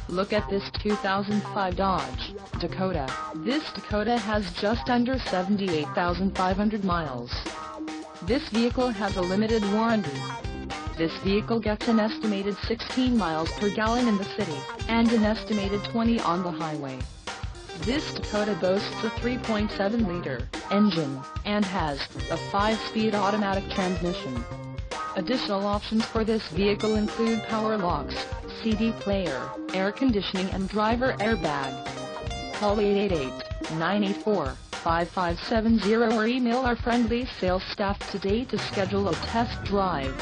Look at this 2005 Dodge Dakota. This Dakota has just under 78,500 miles. This vehicle has a limited warranty. This vehicle gets an estimated 16 miles per gallon in the city, and an estimated 20 on the highway. This Dakota boasts a 3.7-liter engine, and has a 5-speed automatic transmission. Additional options for this vehicle include power locks, CD player, air conditioning and driver airbag. Call 888-984-5570 or email our friendly sales staff today to schedule a test drive.